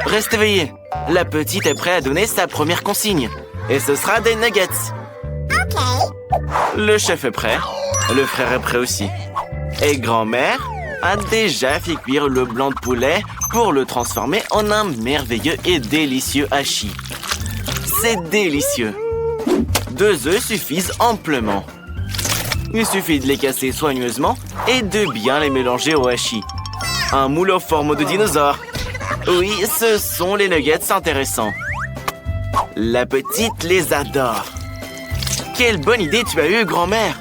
Reste éveillé. La petite est prête à donner sa première consigne. Et ce sera des nuggets. Le chef est prêt. Le frère est prêt aussi. Et grand-mère a déjà fait cuire le blanc de poulet pour le transformer en un merveilleux et délicieux hachis. C'est délicieux. 2 œufs suffisent amplement. Il suffit de les casser soigneusement et de bien les mélanger au hachis. Un moule en forme de dinosaure. Oui, ce sont les nuggets intéressants. La petite les adore. Quelle bonne idée tu as eue, grand-mère!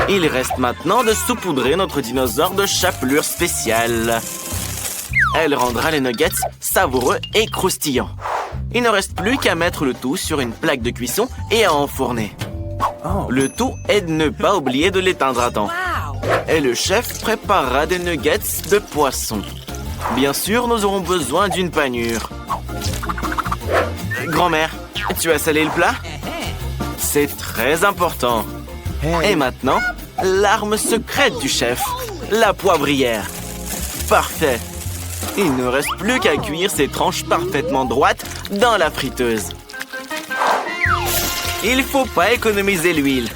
Il reste maintenant de saupoudrer notre dinosaure de chapelure spéciale. Elle rendra les nuggets savoureux et croustillants. Il ne reste plus qu'à mettre le tout sur une plaque de cuisson et à enfourner. Le tout est de ne pas oublier de l'éteindre à temps. Et le chef préparera des nuggets de poisson. Bien sûr, nous aurons besoin d'une panure. Grand-mère, tu as salé le plat? C'est très important. Et maintenant, l'arme secrète du chef, la poivrière. Parfait. Il ne reste plus qu'à cuire ces tranches parfaitement droites dans la friteuse. Il faut pas économiser l'huile.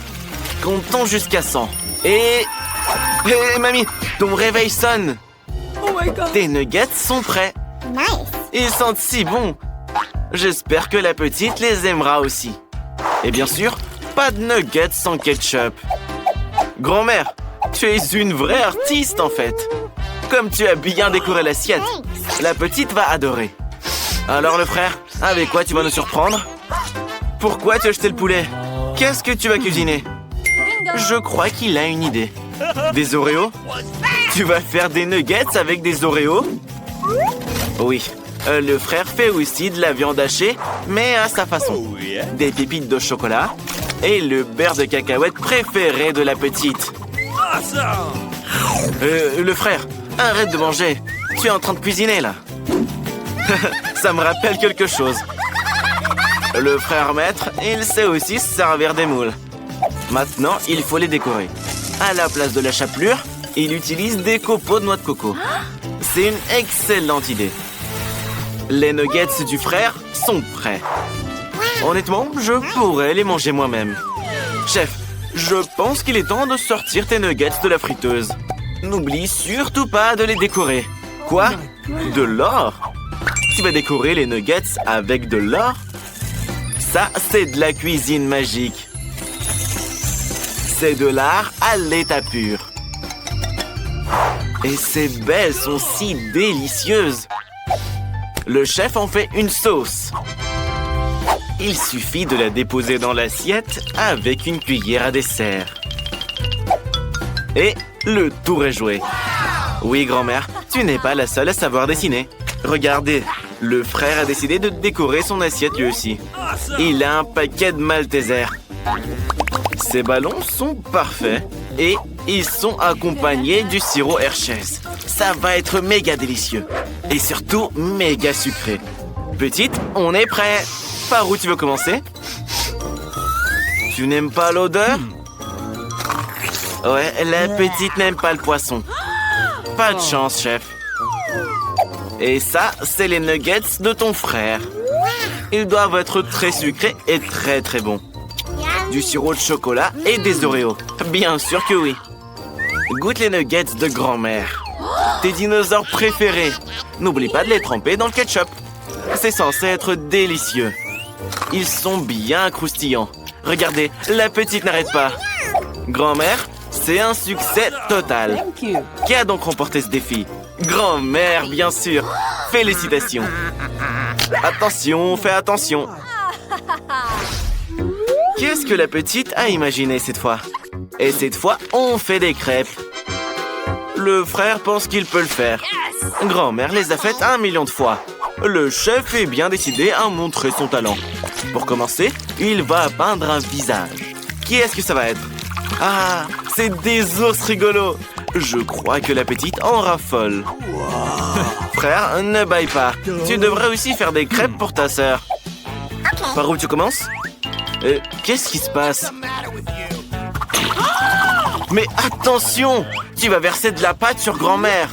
Comptons jusqu'à 100. Et... mamie, ton réveil sonne. Tes nuggets sont prêts. Ils sentent si bon. J'espère que la petite les aimera aussi. Et bien sûr, pas de nuggets sans ketchup. Grand-mère, tu es une vraie artiste en fait. Comme tu as bien décoré l'assiette, la petite va adorer. Alors le frère, avec quoi tu vas nous surprendre? Pourquoi tu as jeté le poulet? Qu'est-ce que tu vas cuisiner? Je crois qu'il a une idée. Des Oreos? Tu vas faire des nuggets avec des Oreos? Oui, le frère fait aussi de la viande hachée, mais à sa façon. Des pépites de chocolat et le beurre de cacahuète préféré de la petite. Le frère, arrête de manger. Tu es en train de cuisiner, là. Ça me rappelle quelque chose. Le frère maître, il sait aussi se servir des moules. Maintenant, il faut les décorer. À la place de la chapelure, il utilise des copeaux de noix de coco. C'est une excellente idée. Les nuggets du frère sont prêts. Honnêtement, je pourrais les manger moi-même. Chef, je pense qu'il est temps de sortir tes nuggets de la friteuse. N'oublie surtout pas de les décorer. Quoi? De l'or? Tu vas décorer les nuggets avec de l'or? Ça, c'est de la cuisine magique. C'est de l'art à l'état pur. Et ces baies sont si délicieuses. Le chef en fait une sauce. Il suffit de la déposer dans l'assiette avec une cuillère à dessert. Et le tour est joué. Oui, grand-mère, tu n'es pas la seule à savoir dessiner. Regardez, le frère a décidé de décorer son assiette lui aussi. Il a un paquet de Maltesers. Ces ballons sont parfaits et ils sont accompagnés du sirop Hershey's. Ça va être méga délicieux et surtout méga sucré. Petite, on est prêt. Par où tu veux commencer? Tu n'aimes pas l'odeur? Ouais, la petite n'aime pas le poisson. Pas de chance, chef. Et ça, c'est les nuggets de ton frère. Ils doivent être très sucrés et très très bons. Du sirop de chocolat et des Oreos. Bien sûr que oui. Goûte les nuggets de grand-mère. Tes dinosaures préférés. N'oublie pas de les tremper dans le ketchup. C'est censé être délicieux. Ils sont bien croustillants. Regardez, la petite n'arrête pas. Grand-mère, c'est un succès total. Qui a donc remporté ce défi? Grand-mère, bien sûr. Félicitations. Attention, fais attention. Qu'est-ce que la petite a imaginé cette fois? Et cette fois, on fait des crêpes. Le frère pense qu'il peut le faire. Grand-mère les a faites 1 million de fois. Le chef est bien décidé à montrer son talent. Pour commencer, il va peindre un visage. Qui est-ce que ça va être? Ah, c'est des ours rigolos. Je crois que la petite en raffole. Frère, ne baille pas. Tu devrais aussi faire des crêpes pour ta sœur. Par où tu commences? Qu'est-ce qui se passe? Mais attention! Tu vas verser de la pâte sur grand-mère.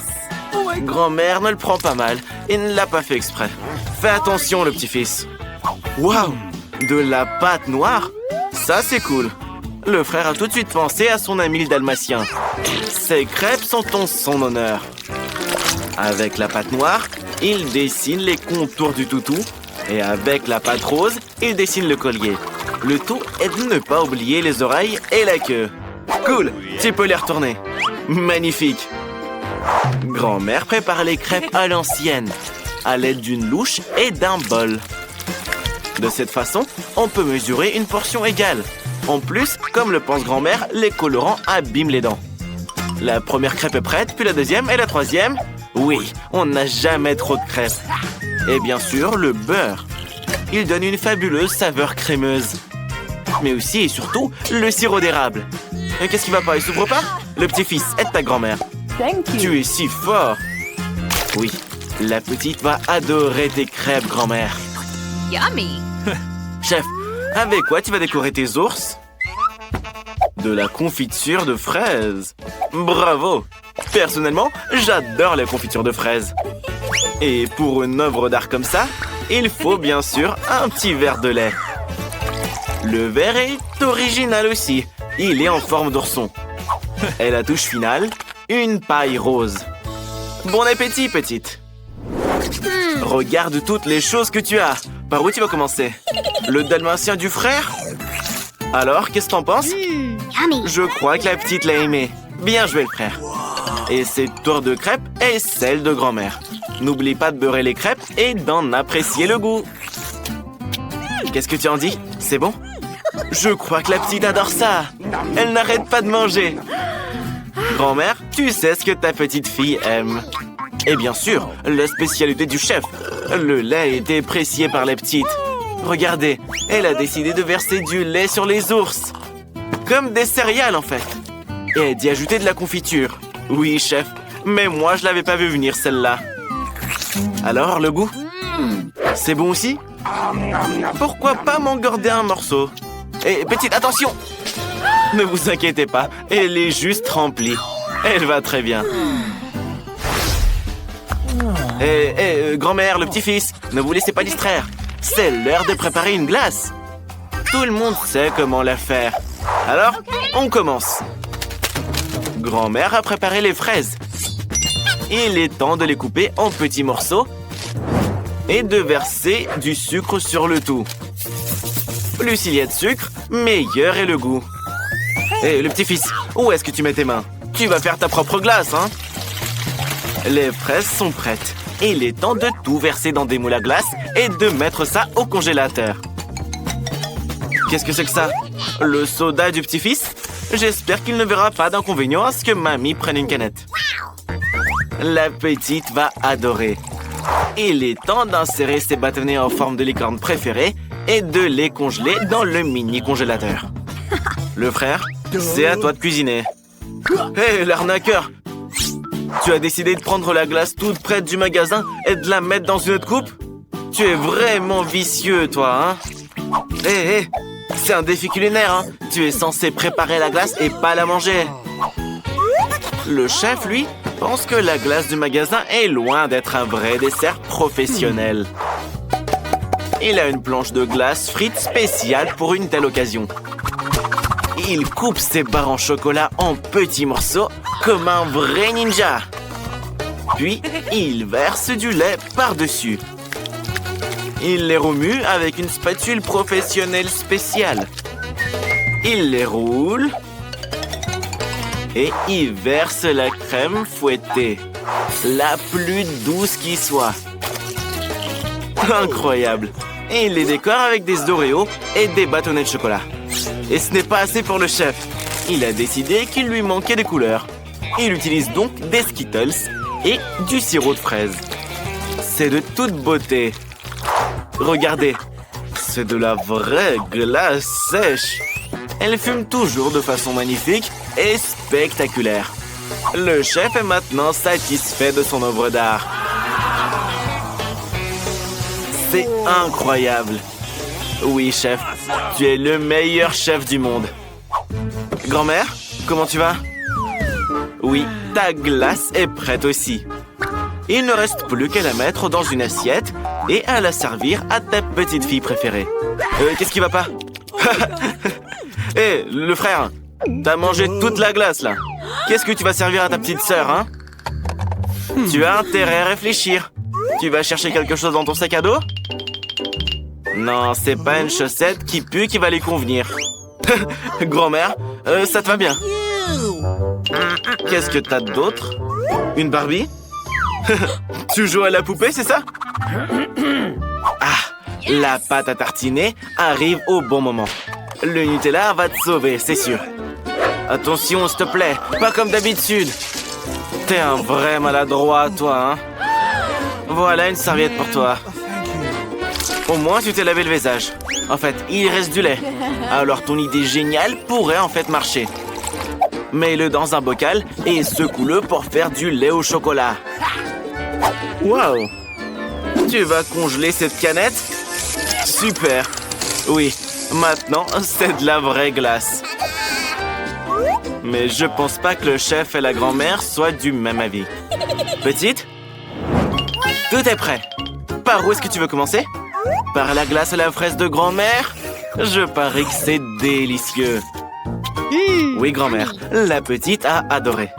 Grand-mère ne le prend pas mal et ne l'a pas fait exprès. Fais attention, le petit-fils. Waouh! De la pâte noire? Ça, c'est cool. Le frère a tout de suite pensé à son ami le dalmatien. Ces crêpes sont en son honneur. Avec la pâte noire, il dessine les contours du toutou. Et avec la pâte rose, il dessine le collier. Le tout est de ne pas oublier les oreilles et la queue. Cool, tu peux les retourner. Magnifique. Grand-mère prépare les crêpes à l'ancienne, à l'aide d'une louche et d'un bol. De cette façon, on peut mesurer une portion égale. En plus, comme le pense grand-mère, les colorants abîment les dents. La première crêpe est prête, puis la deuxième et la troisième. Oui, on n'a jamais trop de crêpes. Et bien sûr, le beurre. Il donne une fabuleuse saveur crémeuse. Mais aussi et surtout, le sirop d'érable. Et qu'est-ce qui va pas? Il s'ouvre pas? Le petit-fils, aide ta grand-mère. Tu es si fort. Oui, la petite va adorer tes crêpes, grand-mère. Yummy! Chef, avec quoi tu vas décorer tes ours? De la confiture de fraises. Bravo! Personnellement, j'adore la confiture de fraises. Et pour une œuvre d'art comme ça, il faut bien sûr un petit verre de lait. Le verre est original aussi. Il est en forme d'ourson. Et la touche finale, une paille rose. Bon appétit, petite. Regarde toutes les choses que tu as. Par où tu vas commencer? Le dalmatien du frère? Alors, qu'est-ce que t'en penses? Je crois que la petite l'a aimé. Bien joué, le frère. Et cette tour de crêpes est celle de grand-mère. N'oublie pas de beurrer les crêpes et d'en apprécier le goût. Qu'est-ce que tu en dis? C'est bon? Je crois que la petite adore ça. Elle n'arrête pas de manger. Grand-mère, tu sais ce que ta petite fille aime. Et bien sûr, la spécialité du chef. Le lait est apprécié par la petite. Regardez, elle a décidé de verser du lait sur les ours. Comme des céréales, en fait. Et d'y ajouter de la confiture. Oui, chef, mais moi, je l'avais pas vu venir, celle-là. Alors, le goût? C'est bon aussi? Pourquoi pas m'engorder un morceau? Et petite, attention! Ne vous inquiétez pas, elle est juste remplie. Elle va très bien. Grand-mère, le petit-fils, ne vous laissez pas distraire. C'est l'heure de préparer une glace. Tout le monde sait comment la faire. Alors, on commence. Grand-mère a préparé les fraises. Il est temps de les couper en petits morceaux et de verser du sucre sur le tout. Plus il y a de sucre, meilleur est le goût. Hé, le petit-fils, où est-ce que tu mets tes mains? Tu vas faire ta propre glace, hein? Les fraises sont prêtes. Il est temps de tout verser dans des moules à glace et de mettre ça au congélateur. Qu'est-ce que c'est que ça? Le soda du petit-fils? J'espère qu'il ne verra pas d'inconvénient à ce que mamie prenne une canette. La petite va adorer. Il est temps d'insérer ses bâtonnets en forme de licorne préférée et de les congeler dans le mini congélateur. Le frère, c'est à toi de cuisiner. Hé, l'arnaqueur! Tu as décidé de prendre la glace toute prête du magasin et de la mettre dans une autre coupe? Tu es vraiment vicieux, toi, hein? Hé, c'est un défi culinaire, hein? Tu es censé préparer la glace et pas la manger. Le chef, lui, pense que la glace du magasin est loin d'être un vrai dessert professionnel. Il a une planche de glace frite spéciale pour une telle occasion. Il coupe ses barres en chocolat en petits morceaux comme un vrai ninja. Puis, il verse du lait par-dessus. Il les remue avec une spatule professionnelle spéciale. Il les roule et il verse la crème fouettée, la plus douce qui soit. Incroyable! Et il les décore avec des Oreos et des bâtonnets de chocolat. Et ce n'est pas assez pour le chef. Il a décidé qu'il lui manquait des couleurs. Il utilise donc des Skittles et du sirop de fraise. C'est de toute beauté. Regardez, c'est de la vraie glace sèche. Elle fume toujours de façon magnifique et spectaculaire. Le chef est maintenant satisfait de son œuvre d'art. C'est incroyable. Oui, chef, tu es le meilleur chef du monde. Grand-mère, comment tu vas? Oui, ta glace est prête aussi. Il ne reste plus qu'à la mettre dans une assiette et à la servir à ta petite fille préférée. Qu'est-ce qui va pas? Hé, le frère, t'as mangé toute la glace, là. Qu'est-ce que tu vas servir à ta petite sœur, hein? Tu as intérêt à réfléchir. Tu vas chercher quelque chose dans ton sac à dos? Non, c'est pas une chaussette qui pue qui va lui convenir. Grand-mère, ça te va bien. Qu'est-ce que t'as d'autre? Une Barbie? Tu joues à la poupée, c'est ça? Ah, la pâte à tartiner arrive au bon moment. Le Nutella va te sauver, c'est sûr. Attention, s'il te plaît, pas comme d'habitude. T'es un vrai maladroit, toi, hein? Voilà une serviette pour toi. Au moins, tu t'es lavé le visage. En fait, il reste du lait. Alors, ton idée géniale pourrait en fait marcher. Mets-le dans un bocal et secoue-le pour faire du lait au chocolat. Waouh! Tu vas congeler cette canette? Super! Oui, maintenant, c'est de la vraie glace. Mais je pense pas que le chef et la grand-mère soient du même avis. Petite? Tout est prêt. Par où est-ce que tu veux commencer? Par la glace à la fraise de grand-mère? Je parie que c'est délicieux. Oui, grand-mère, la petite a adoré.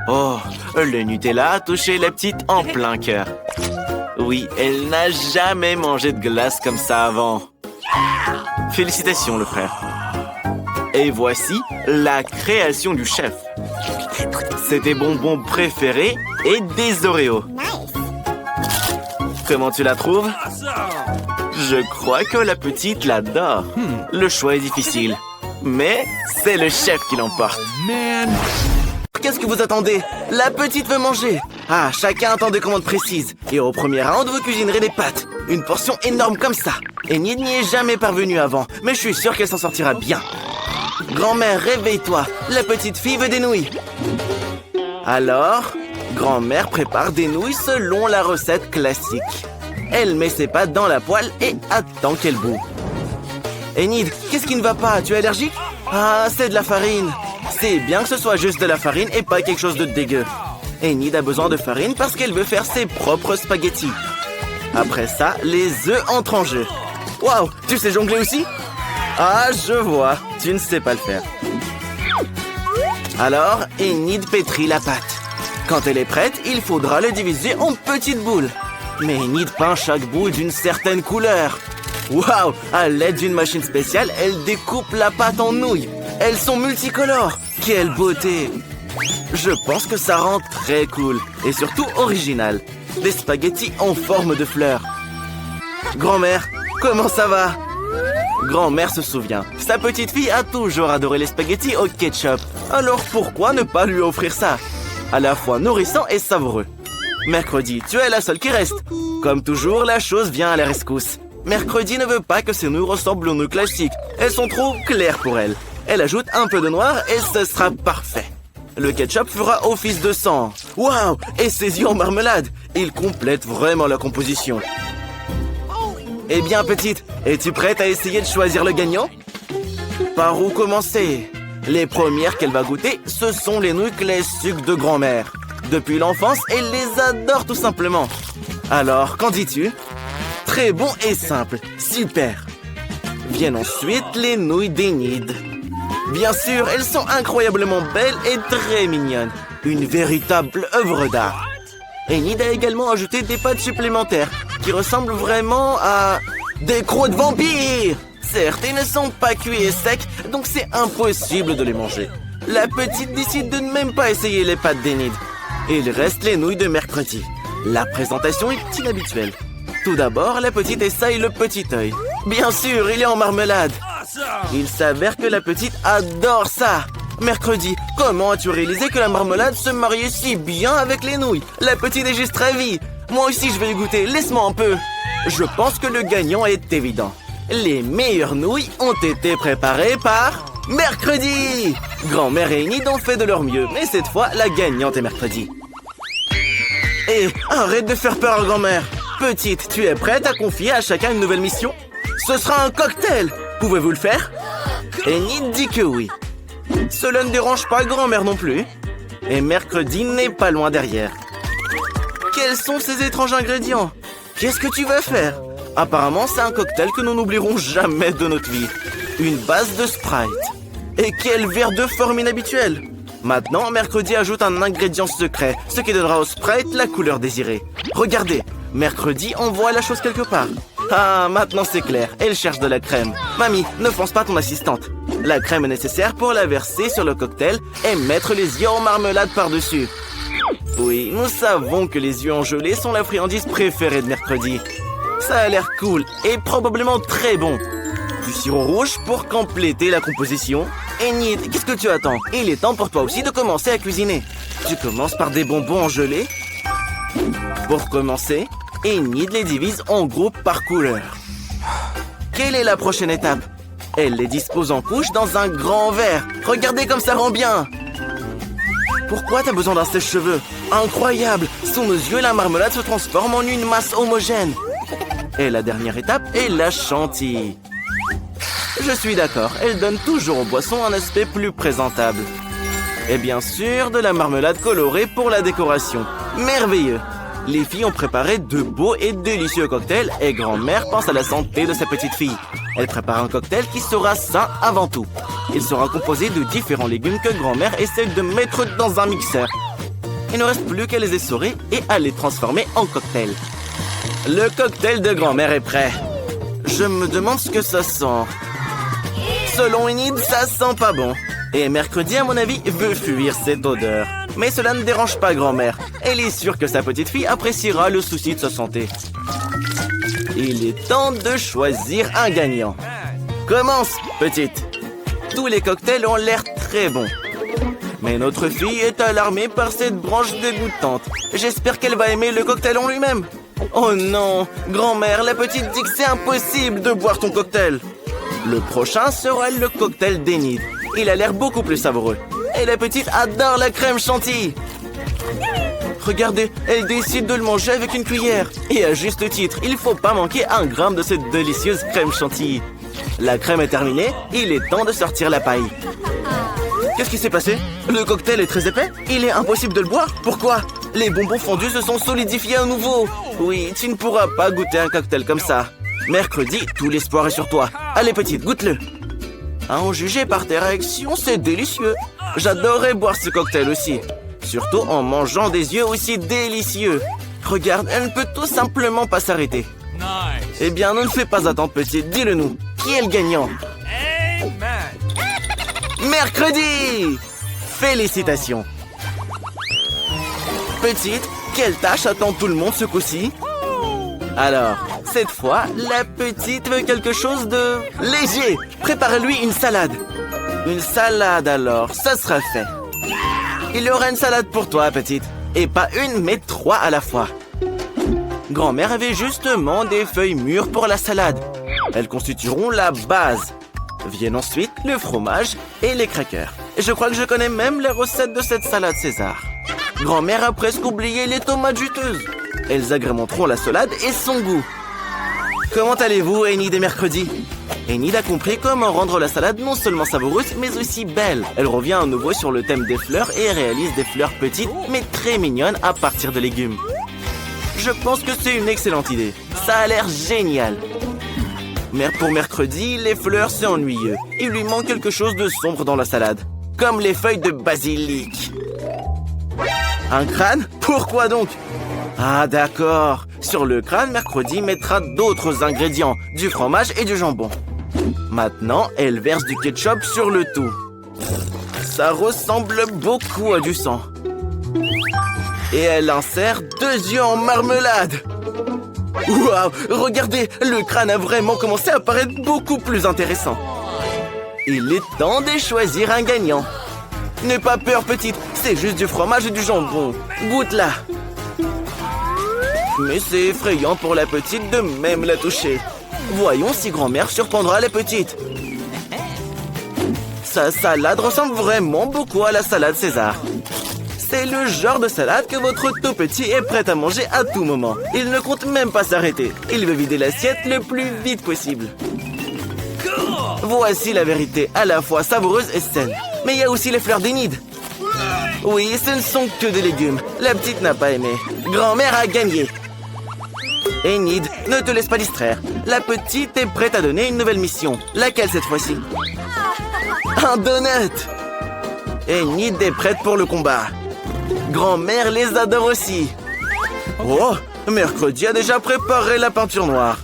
Oh, le Nutella a touché la petite en plein cœur. Oui, elle n'a jamais mangé de glace comme ça avant. Félicitations, le frère. Et voici la création du chef. C'est tes bonbons préférés et des Oreos. Comment tu la trouves? Je crois que la petite l'adore. Le choix est difficile. Mais c'est le chef qui l'emporte. Qu'est-ce que vous attendez? La petite veut manger. Ah, chacun attend des commandes précises. Et au premier round, vous cuisinerez des pâtes. Une portion énorme comme ça. Et n'y est jamais parvenue avant. Mais je suis sûr qu'elle s'en sortira bien. Grand-mère, réveille-toi. La petite fille veut des nouilles. Alors, grand-mère prépare des nouilles selon la recette classique. Elle met ses pâtes dans la poêle et attend qu'elles bout. Enid, qu'est-ce qui ne va pas? Tu es allergique? Ah, c'est de la farine. C'est bien que ce soit juste de la farine et pas quelque chose de dégueu. Enid a besoin de farine parce qu'elle veut faire ses propres spaghettis. Après ça, les œufs entrent en jeu. Waouh, tu sais jongler aussi? Ah, je vois, tu ne sais pas le faire. Alors, Enid pétrit la pâte. Quand elle est prête, il faudra le diviser en petites boules. Mais Enid peint chaque boule d'une certaine couleur. Waouh! À l'aide d'une machine spéciale, elle découpe la pâte en nouilles. Elles sont multicolores. Quelle beauté! Je pense que ça rend très cool. Et surtout original. Des spaghettis en forme de fleurs. Grand-mère, comment ça va? Grand-mère se souvient. Sa petite fille a toujours adoré les spaghettis au ketchup. Alors pourquoi ne pas lui offrir ça? À la fois nourrissant et savoureux. Mercredi, tu es la seule qui reste. Comme toujours, la chose vient à la rescousse. Mercredi ne veut pas que ses nouilles ressemblent aux nouilles classiques. Elles sont trop claires pour elle. Elle ajoute un peu de noir et ce sera parfait. Le ketchup fera office de sang. Waouh! Et ses yeux en marmelade. Il complète vraiment la composition. Eh bien, petite, es-tu prête à essayer de choisir le gagnant? Par où commencer? Les premières qu'elle va goûter, ce sont les nouilles classiques de grand-mère. Depuis l'enfance, elle les adore tout simplement. Alors, qu'en dis-tu? Très bon et simple. Super. Viennent ensuite les nouilles d'Enid. Bien sûr, elles sont incroyablement belles et très mignonnes. Une véritable œuvre d'art. Enid a également ajouté des pâtes supplémentaires qui ressemblent vraiment à des croûtes de vampires. Certes, ils ne sont pas cuits et secs, donc c'est impossible de les manger. La petite décide de ne même pas essayer les pâtes d'Enid. Il reste les nouilles de mercredi. La présentation est inhabituelle. Tout d'abord, la petite essaye le petit œil. Bien sûr, il est en marmelade. Il s'avère que la petite adore ça. Mercredi, comment as-tu réalisé que la marmelade se mariait si bien avec les nouilles? La petite est juste ravie. Moi aussi, je vais y goûter. Laisse-moi un peu. Je pense que le gagnant est évident. Les meilleures nouilles ont été préparées par Mercredi. Grand-mère et Enid ont fait de leur mieux, mais cette fois, la gagnante est Mercredi. Et arrête de faire peur à grand-mère. Petite, tu es prête à confier à chacun une nouvelle mission? Ce sera un cocktail. Pouvez-vous le faire? Enid dit que oui. Cela ne dérange pas grand-mère non plus. Et Mercredi n'est pas loin derrière. Quels sont ces étranges ingrédients? Qu'est-ce que tu vas faire? Apparemment, c'est un cocktail que nous n'oublierons jamais de notre vie. Une base de Sprite. Et quel verre de forme inhabituelle! Maintenant, Mercredi ajoute un ingrédient secret, ce qui donnera au Sprite la couleur désirée. Regardez, Mercredi envoie la chose quelque part. Ah, maintenant c'est clair, elle cherche de la crème. Mamie, ne fonce pas ton assistante. La crème est nécessaire pour la verser sur le cocktail et mettre les yeux en marmelade par-dessus. Oui, nous savons que les yeux en gelée sont la friandise préférée de Mercredi. Ça a l'air cool et probablement très bon. Du sirop rouge pour compléter la composition. Enid, qu'est-ce que tu attends? Il est temps pour toi aussi de commencer à cuisiner. Tu commences par des bonbons en gelée. Pour commencer, Enid les divise en groupes par couleur. Quelle est la prochaine étape? Elle les dispose en couches dans un grand verre. Regardez comme ça rend bien. Pourquoi t'as besoin d'un sèche-cheveux? Incroyable! Sous nos yeux, la marmelade se transforme en une masse homogène. Et la dernière étape est la chantilly. Je suis d'accord, elle donne toujours aux boissons un aspect plus présentable. Et bien sûr, de la marmelade colorée pour la décoration. Merveilleux! Les filles ont préparé de beaux et délicieux cocktails et grand-mère pense à la santé de sa petite fille. Elle prépare un cocktail qui sera sain avant tout. Il sera composé de différents légumes que grand-mère essaie de mettre dans un mixeur. Il ne reste plus qu'à les essorer et à les transformer en cocktail. Le cocktail de grand-mère est prêt. Je me demande ce que ça sent. Selon Enid, ça sent pas bon. Et Mercredi, à mon avis, veut fuir cette odeur. Mais cela ne dérange pas grand-mère. Elle est sûre que sa petite fille appréciera le souci de sa santé. Il est temps de choisir un gagnant. Commence, petite. Tous les cocktails ont l'air très bons. Mais notre fille est alarmée par cette branche dégoûtante. J'espère qu'elle va aimer le cocktail en lui-même. Oh non, grand-mère, la petite dit que c'est impossible de boire ton cocktail. Le prochain sera le cocktail d'Enid. Il a l'air beaucoup plus savoureux. Et la petite adore la crème chantilly. Regardez, elle décide de le manger avec une cuillère. Et à juste titre, il ne faut pas manquer un gramme de cette délicieuse crème chantilly. La crème est terminée, il est temps de sortir la paille. Qu'est-ce qui s'est passé? Le cocktail est très épais? Il est impossible de le boire? Pourquoi? Les bonbons fondus se sont solidifiés à nouveau. Oui, tu ne pourras pas goûter un cocktail comme ça. Mercredi, tout l'espoir est sur toi. Allez petite, goûte-le. À en juger par tes réactions, c'est délicieux. J'adorerais boire ce cocktail aussi. Surtout en mangeant des yeux aussi délicieux. Regarde, elle ne peut tout simplement pas s'arrêter. Eh bien, ne nous fais pas attendre petite, dis-le nous. Qui est le gagnant? Mercredi! Félicitations! Petite, quelle tâche attend tout le monde ce coup-ci? Alors, cette fois, la petite veut quelque chose de léger. Prépare-lui une salade. Une salade alors, ça sera fait. Il y aura une salade pour toi, petite. Et pas une, mais 3 à la fois. Grand-mère avait justement des feuilles mûres pour la salade. Elles constitueront la base. Viennent ensuite le fromage et les crackers. Et je crois que je connais même les recettes de cette salade César. Grand-mère a presque oublié les tomates juteuses. Elles agrémenteront la salade et son goût. Comment allez-vous, Enid et Mercredi? Enid a compris comment rendre la salade non seulement savoureuse, mais aussi belle. Elle revient à nouveau sur le thème des fleurs et réalise des fleurs petites, mais très mignonnes à partir de légumes. Je pense que c'est une excellente idée. Ça a l'air génial. Mais pour Mercredi, les fleurs, c'est ennuyeux. Il lui manque quelque chose de sombre dans la salade. Comme les feuilles de basilic. Un crâne? Pourquoi donc? Ah d'accord. Sur le crâne, Mercredi mettra d'autres ingrédients, du fromage et du jambon. Maintenant, elle verse du ketchup sur le tout. Ça ressemble beaucoup à du sang. Et elle insère 2 yeux en marmelade. Waouh, regardez, le crâne a vraiment commencé à paraître beaucoup plus intéressant. Il est temps de choisir un gagnant. N'aie pas peur, petite, c'est juste du fromage et du jambon. Goûte-la. Mais c'est effrayant pour la petite de même la toucher. Voyons si grand-mère surprendra la petite. Sa salade ressemble vraiment beaucoup à la salade César. C'est le genre de salade que votre tout petit est prêt à manger à tout moment. Il ne compte même pas s'arrêter. Il veut vider l'assiette le plus vite possible. Voici la vérité, à la fois savoureuse et saine. Mais il y a aussi les fleurs d'Enid. Oui, ce ne sont que des légumes. La petite n'a pas aimé. Grand-mère a gagné. Enid, ne te laisse pas distraire. La petite est prête à donner une nouvelle mission. Laquelle cette fois-ci? Un donut! Enid est prête pour le combat. Grand-mère les adore aussi. Oh, mercredi a déjà préparé la peinture noire.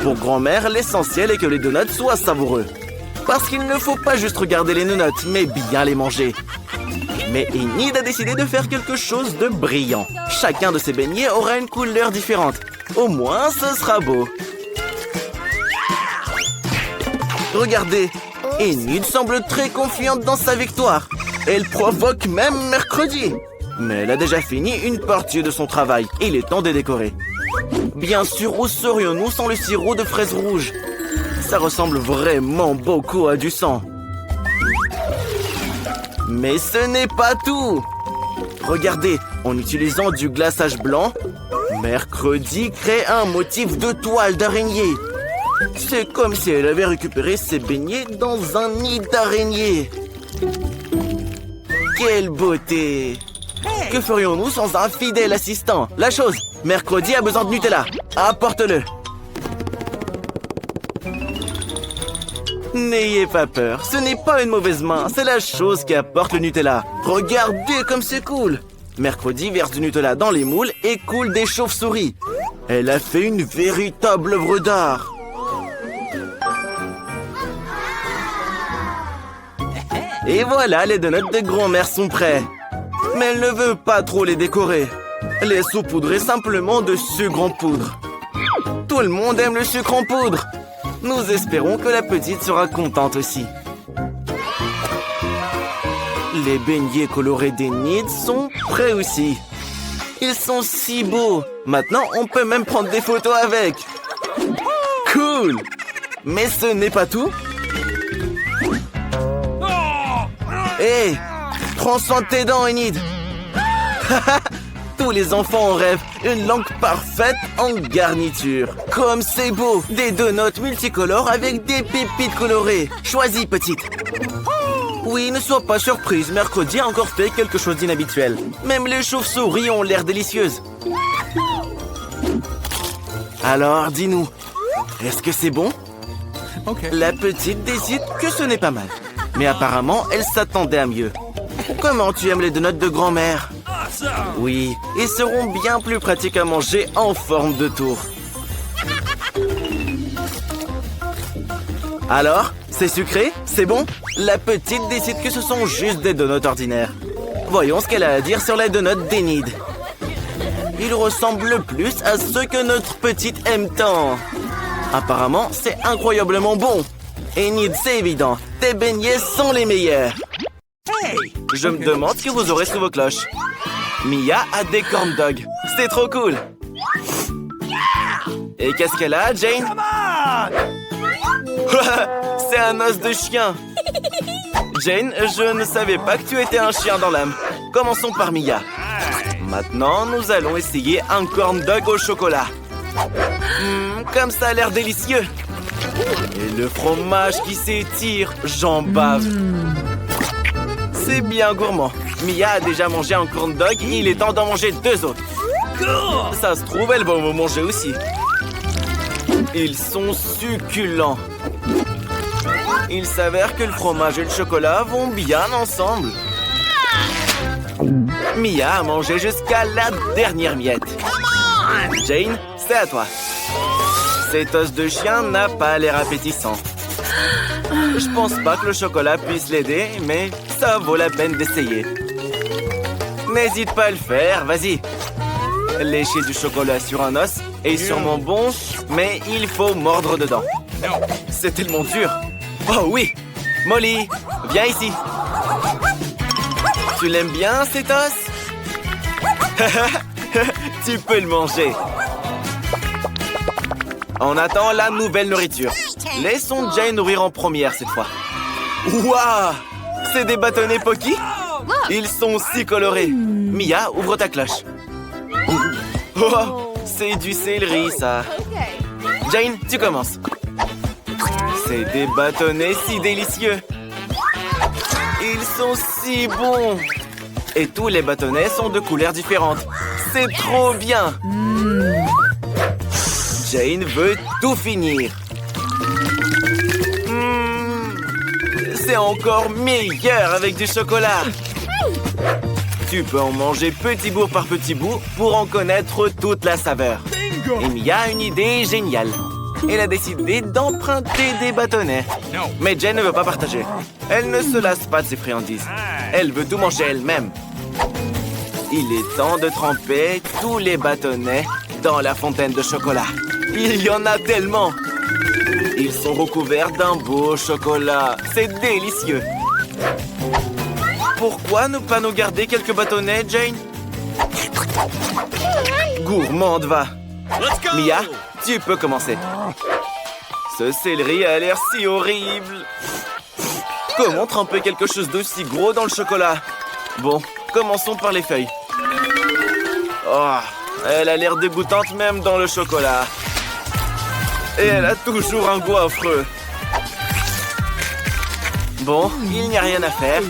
Pour grand-mère, l'essentiel est que les donuts soient savoureux. Parce qu'il ne faut pas juste regarder les donuts, mais bien les manger. Mais Enid a décidé de faire quelque chose de brillant. Chacun de ses beignets aura une couleur différente. Au moins, ce sera beau. Regardez, Enid semble très confiante dans sa victoire. Elle provoque même mercredi. Mais elle a déjà fini une partie de son travail. Il est temps de décorer. Bien sûr, où serions-nous sans le sirop de fraises rouges? Ça ressemble vraiment beaucoup à du sang. Mais ce n'est pas tout. Regardez, en utilisant du glaçage blanc, mercredi crée un motif de toile d'araignée. C'est comme si elle avait récupéré ses beignets dans un nid d'araignée. Quelle beauté! Que ferions-nous sans un fidèle assistant? La chose, mercredi a besoin de Nutella. Apporte-le. N'ayez pas peur, ce n'est pas une mauvaise main, c'est la chose qui apporte le Nutella. Regardez comme c'est cool. Mercredi verse du Nutella dans les moules et coule des chauves-souris. Elle a fait une véritable œuvre d'art. Et voilà, les donuts de grand-mère sont prêts. Mais elle ne veut pas trop les décorer. Les saupoudrer simplement de sucre en poudre. Tout le monde aime le sucre en poudre. Nous espérons que la petite sera contente aussi. Les beignets colorés d'Enid sont prêts aussi. Ils sont si beaux. Maintenant, on peut même prendre des photos avec. Cool! Mais ce n'est pas tout. Hé! Prends soin de tes dents, Enid. Tous les enfants en rêvent. Une langue parfaite en garniture. Comme c'est beau. Des donuts multicolores avec des pépites colorées. Choisis, petite. Oui, ne sois pas surprise. Mercredi a encore fait quelque chose d'inhabituel. Même les chauves-souris ont l'air délicieuses. Alors, dis-nous. Est-ce que c'est bon? La petite décide que ce n'est pas mal. Mais apparemment, elle s'attendait à mieux. Comment tu aimes les donuts de grand-mère? Oui, ils seront bien plus pratiques à manger en forme de tour. Alors, c'est sucré? C'est bon? La petite décide que ce sont juste des donuts ordinaires. Voyons ce qu'elle a à dire sur les donuts d'Enid. Ils ressemblent plus à ceux que notre petite aime tant. Apparemment, c'est incroyablement bon. Enid, c'est évident. Tes beignets sont les meilleurs. Je me demande ce que vous aurez sous vos cloches. Mia a des corn dogs. C'est trop cool. Et qu'est-ce qu'elle a, Jane? C'est un os de chien. Jane, je ne savais pas que tu étais un chien dans l'âme. Commençons par Mia. Maintenant, nous allons essayer un corn dog au chocolat. Comme ça a l'air délicieux. Et le fromage qui s'étire, j'en bave. C'est bien gourmand. Mia a déjà mangé un corn dog, il est temps d'en manger 2 autres. Ça se trouve, elle va me manger aussi. Ils sont succulents. Il s'avère que le fromage et le chocolat vont bien ensemble. Mia a mangé jusqu'à la dernière miette. Jane, c'est à toi. Cet os de chien n'a pas l'air appétissant. Je pense pas que le chocolat puisse l'aider, mais ça vaut la peine d'essayer. N'hésite pas à le faire, vas-y. Lécher du chocolat sur un os est sûrement bon, mais il faut mordre dedans. C'est tellement dur. Oh oui! Molly, viens ici. Tu l'aimes bien, cet os? Tu peux le manger. On attend la nouvelle nourriture. Laissons Jane nourrir en première cette fois. Waouh! C'est des bâtonnets Pocky? Ils sont si colorés. Mia, ouvre ta cloche. Oh, c'est du céleri, ça. Jane, tu commences. C'est des bâtonnets si délicieux. Ils sont si bons. Et tous les bâtonnets sont de couleurs différentes. C'est trop bien! Jane veut tout finir. C'est encore meilleur avec du chocolat. Tu peux en manger petit bout par petit bout pour en connaître toute la saveur. Et Mia a une idée géniale. Elle a décidé d'emprunter des bâtonnets. Mais Jane ne veut pas partager. Elle ne se lasse pas de ses friandises. Elle veut tout manger elle-même. Il est temps de tremper tous les bâtonnets dans la fontaine de chocolat. Il y en a tellement! Ils sont recouverts d'un beau chocolat. C'est délicieux! Pourquoi ne pas nous garder quelques bâtonnets, Jane? Gourmande, va! Mia, tu peux commencer. Ce céleri a l'air si horrible. Comment tremper quelque chose d'aussi gros dans le chocolat? Bon, commençons par les feuilles. Oh, elle a l'air dégoûtante même dans le chocolat. Et elle a toujours un goût affreux. Bon, il n'y a rien à faire.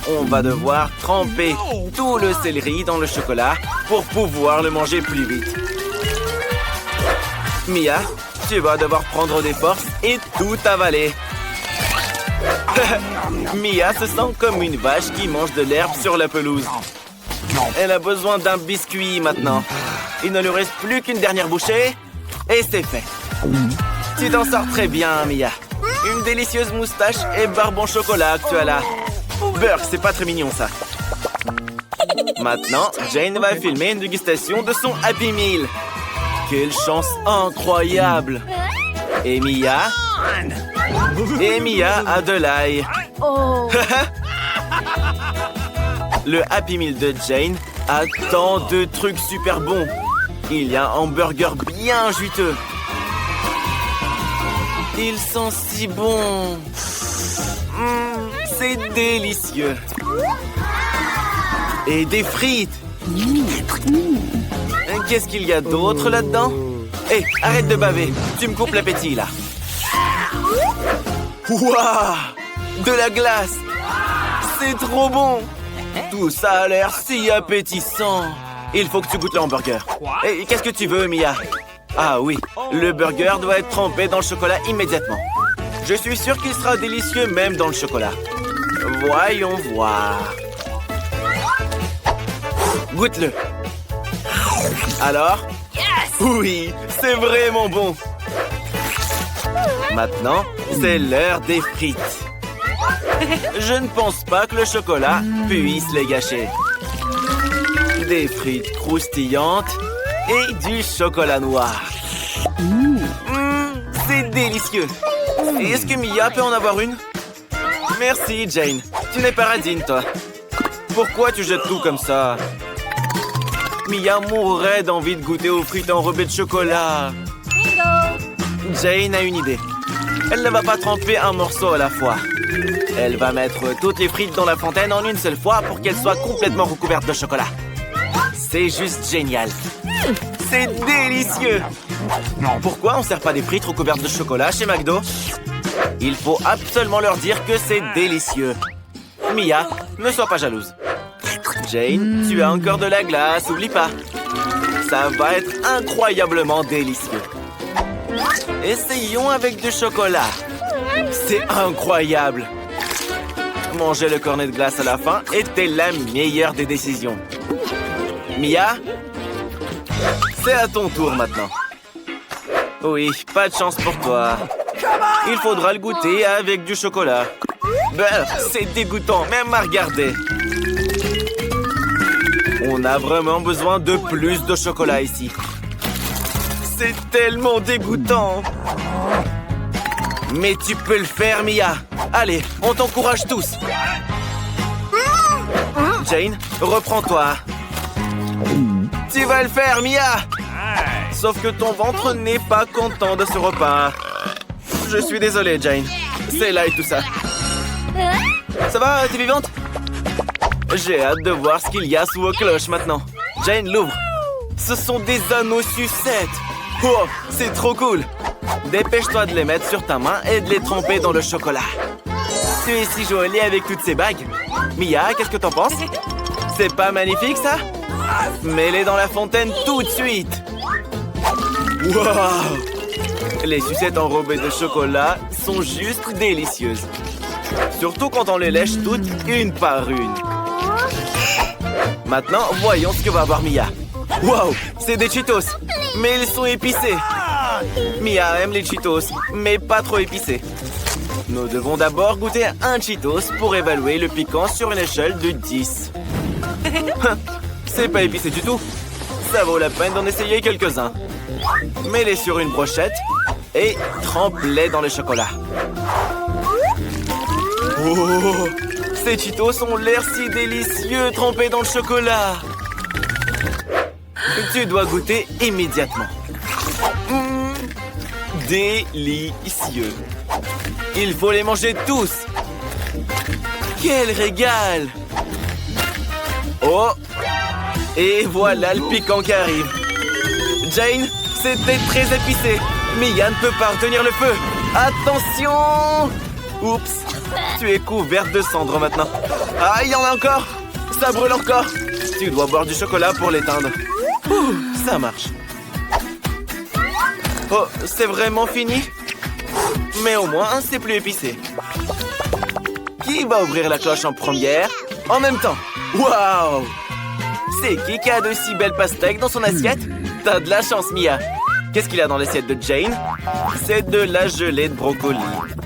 On va devoir tremper tout le céleri dans le chocolat pour pouvoir le manger plus vite. Mia, tu vas devoir prendre des forces et tout avaler. Mia se sent comme une vache qui mange de l'herbe sur la pelouse. Elle a besoin d'un biscuit maintenant. Il ne lui reste plus qu'une dernière bouchée et c'est fait. Tu t'en sors très bien, Mia. Une délicieuse moustache et barbe en chocolat que tu as là. Burke, c'est pas très mignon ça. Maintenant, Jane va filmer une dégustation de son Happy Meal. Quelle chance incroyable! Et Mia a de l'ail. Oh. Le Happy Meal de Jane a tant de trucs super bons. Il y a un hamburger bien juteux. Ils sont si bons. C'est délicieux. Et des frites. Qu'est-ce qu'il y a d'autre là-dedans? Hé, arrête de baver. Tu me coupes l'appétit, là. Waouh! De la glace. C'est trop bon. Tout ça a l'air si appétissant. Il faut que tu goûtes le hamburger. Et qu'est-ce que tu veux, Mia? Ah oui, le burger doit être trempé dans le chocolat immédiatement. Je suis sûr qu'il sera délicieux même dans le chocolat. Voyons voir. Goûte-le. Alors? Oui, c'est vraiment bon. Maintenant, c'est l'heure des frites. Je ne pense pas que le chocolat puisse les gâcher. Des frites croustillantes et du chocolat noir. C'est délicieux. Et est-ce que Mia peut en avoir une? Merci, Jane. Tu n'es pas radine, toi. Pourquoi tu jettes tout comme ça? Mia mourrait d'envie de goûter aux frites enrobées de chocolat. Bingo! Jane a une idée. Elle ne va pas tremper un morceau à la fois. Elle va mettre toutes les frites dans la fontaine en une seule fois pour qu'elles soient complètement recouvertes de chocolat. C'est juste génial. C'est délicieux. Pourquoi on ne sert pas des frites recouvertes de chocolat chez McDo? Il faut absolument leur dire que c'est délicieux. Mia, ne sois pas jalouse. Jane, tu as encore de la glace, oublie pas. Ça va être incroyablement délicieux. Essayons avec du chocolat. C'est incroyable. Manger le cornet de glace à la fin était la meilleure des décisions. Mia, c'est à ton tour maintenant. Oui, pas de chance pour toi. Il faudra le goûter avec du chocolat. Ben, c'est dégoûtant, même à regarder. On a vraiment besoin de plus de chocolat ici. C'est tellement dégoûtant. Mais tu peux le faire, Mia. Allez, on t'encourage tous. Jane, reprends-toi. Tu vas le faire, Mia. Sauf que ton ventre n'est pas content de ce repas. Je suis désolé, Jane. C'est là et tout ça. Ça va, t'es vivante? J'ai hâte de voir ce qu'il y a sous vos cloches maintenant. Jane, l'ouvre. Ce sont des anneaux sucettes. Oh, c'est trop cool. Dépêche-toi de les mettre sur ta main et de les tremper dans le chocolat. Tu es si jolie avec toutes ces bagues. Mia, qu'est-ce que t'en penses? C'est pas magnifique, ça? Mets-les dans la fontaine tout de suite. Wow! Les sucettes enrobées de chocolat sont juste délicieuses. Surtout quand on les lèche toutes une par une. Maintenant, voyons ce que va avoir Mia. Wow! C'est des Cheetos! Mais ils sont épicés! Mia aime les Cheetos, mais pas trop épicés. Nous devons d'abord goûter un Cheetos pour évaluer le piquant sur une échelle de 10. C'est pas épicé du tout. Ça vaut la peine d'en essayer quelques-uns. Mets-les sur une brochette et trempe-les dans le chocolat. Oh! Ces Cheetos ont l'air si délicieux trempés dans le chocolat. Tu dois goûter immédiatement. Délicieux. Il faut les manger tous. Quel régal! Oh! Et voilà le piquant qui arrive. Jane, c'était très épicé. Mia ne peut pas retenir le feu. Attention! Oups! Tu es couverte de cendres maintenant. Ah, il y en a encore! Ça brûle encore! Tu dois boire du chocolat pour l'éteindre. Ouh, ça marche. Oh, c'est vraiment fini? Mais au moins, c'est plus épicé. Qui va ouvrir la cloche en première? En même temps. Waouh! C'est qui a de si belles pastèques dans son assiette? T'as de la chance, Mia. Qu'est-ce qu'il y a dans l'assiette de Jane? C'est de la gelée de brocoli.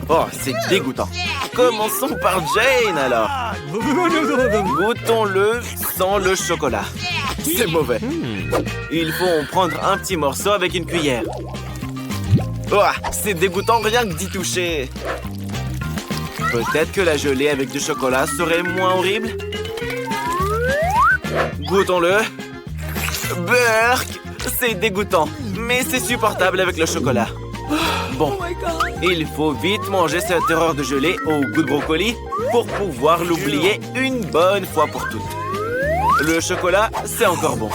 Oh, c'est dégoûtant. Commençons par Jane, alors. Goûtons-le sans le chocolat. C'est mauvais. Il faut en prendre un petit morceau avec une cuillère. Oh, c'est dégoûtant rien que d'y toucher. Peut-être que la gelée avec du chocolat serait moins horrible. Goûtons-le. Burk! C'est dégoûtant, mais c'est supportable avec le chocolat. Bon, il faut vite manger cette erreur de gelée au goût de brocoli pour pouvoir l'oublier une bonne fois pour toutes. Le chocolat, c'est encore bon.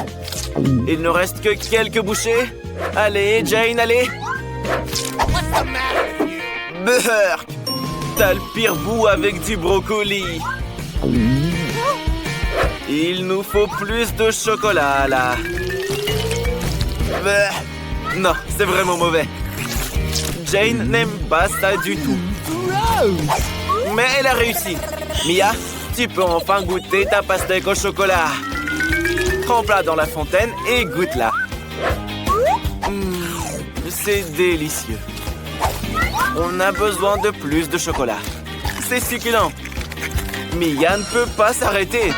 Il ne reste que quelques bouchées. Allez, Jane, allez! Burk! T'as le pire goût avec du brocoli. Il nous faut plus de chocolat, là. Non, c'est vraiment mauvais. Jane n'aime pas ça du tout. Mais elle a réussi. Mia, tu peux enfin goûter ta pastèque au chocolat. Trempe-la dans la fontaine et goûte-la. C'est délicieux. On a besoin de plus de chocolat. C'est succulent. Mia ne peut pas s'arrêter.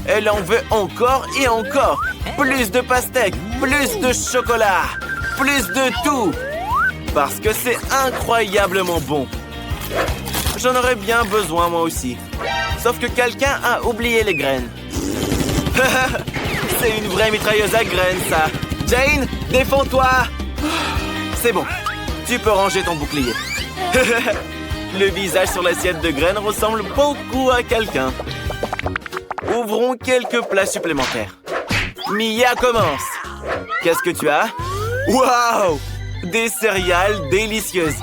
Elle en veut encore et encore. Plus de pastèques, plus de chocolat, plus de tout. Parce que c'est incroyablement bon. J'en aurais bien besoin moi aussi. Sauf que quelqu'un a oublié les graines. C'est une vraie mitrailleuse à graines, ça. Jane, défends-toi. C'est bon. Tu peux ranger ton bouclier. Le visage sur l'assiette de graines ressemble beaucoup à quelqu'un. Ouvrons quelques plats supplémentaires. Mia commence. Qu'est-ce que tu as? Waouh! Des céréales délicieuses.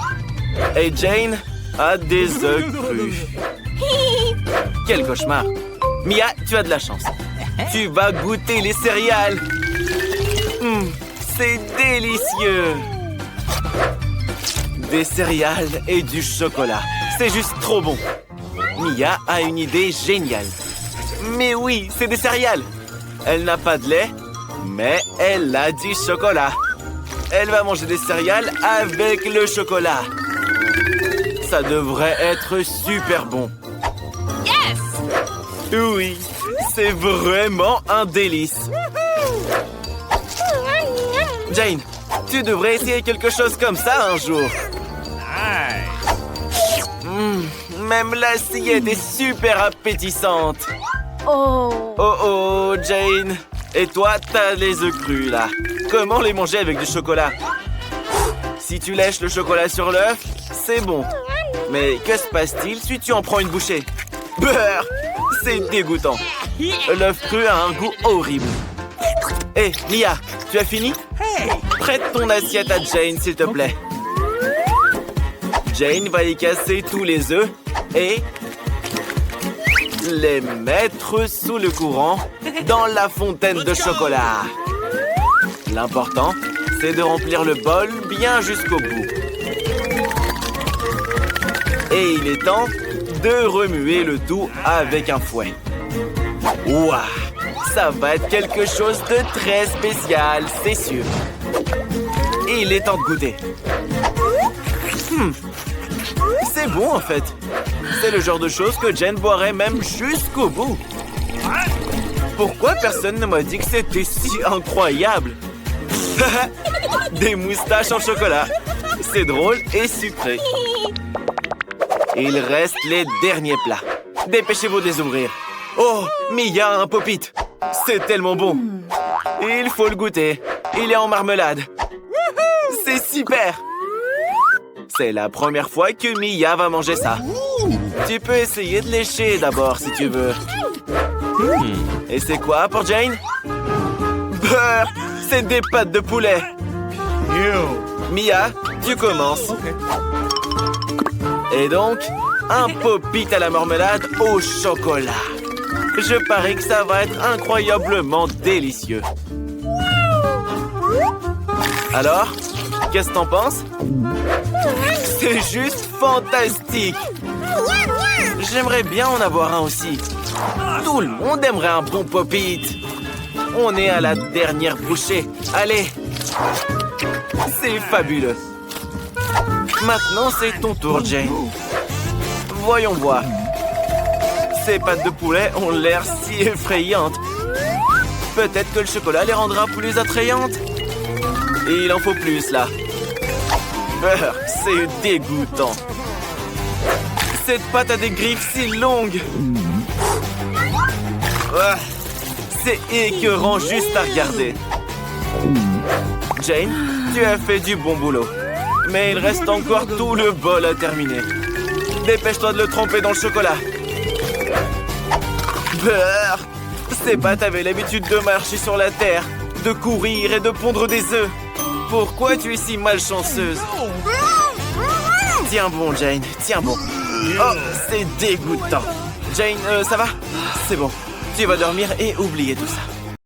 Et Jane a des œufs crus. Quel cauchemar. Mia, tu as de la chance. Tu vas goûter les céréales. C'est délicieux. Des céréales et du chocolat. C'est juste trop bon. Mia a une idée géniale. Mais oui, c'est des céréales. Elle n'a pas de lait, mais elle a du chocolat. Elle va manger des céréales avec le chocolat. Ça devrait être super bon. Yes! Oui, c'est vraiment un délice. Jane, tu devrais essayer quelque chose comme ça un jour. Même l'assiette est super appétissante. Oh! Oh oh, Jane. Et toi, t'as les œufs crus, là. Comment les manger avec du chocolat? Si tu lèches le chocolat sur l'œuf, c'est bon. Mais que se passe-t-il si tu en prends une bouchée? Beurre! C'est dégoûtant. L'œuf cru a un goût horrible. Hé, Mia, tu as fini? Prête ton assiette à Jane, s'il te plaît. Jane va y casser tous les œufs et... les mettre sous le courant dans la fontaine de chocolat. L'important, c'est de remplir le bol bien jusqu'au bout. Et il est temps de remuer le tout avec un fouet. Ouah, ça va être quelque chose de très spécial, c'est sûr. Il est temps de goûter. C'est bon en fait. C'est le genre de choses que Jane boirait même jusqu'au bout. Pourquoi personne ne m'a dit que c'était si incroyable? Des moustaches en chocolat. C'est drôle et sucré. Il reste les derniers plats. Dépêchez-vous de les ouvrir. Oh, Mia a un pop-it. C'est tellement bon. Il faut le goûter. Il est en marmelade. C'est super. C'est la première fois que Mia va manger ça. Tu peux essayer de lécher d'abord si tu veux. Et c'est quoi pour Jane? Beurre! C'est des pâtes de poulet. Mia, tu commences. Et donc, un pop-it à la marmelade au chocolat. Je parie que ça va être incroyablement délicieux. Alors, qu'est-ce que t'en penses? C'est juste fantastique. J'aimerais bien en avoir un aussi. Tout le monde aimerait un bon pop-it. On est à la dernière bouchée. Allez. C'est fabuleux. Maintenant, c'est ton tour, Jane. Voyons voir. Ces pâtes de poulet ont l'air si effrayantes. Peut-être que le chocolat les rendra plus attrayantes. Et il en faut plus, là. C'est dégoûtant. Cette pâte a des griffes si longues. C'est écœurant juste à regarder. Jane, tu as fait du bon boulot. Mais il reste encore tout le bol à terminer. Dépêche-toi de le tremper dans le chocolat. Beurre! Ces pâtes avaient l'habitude de marcher sur la terre, de courir et de pondre des œufs. Pourquoi tu es si malchanceuse? Tiens bon, Jane, tiens bon. Oh, c'est dégoûtant. Jane, ça va? C'est bon. Tu vas dormir et oublier tout ça.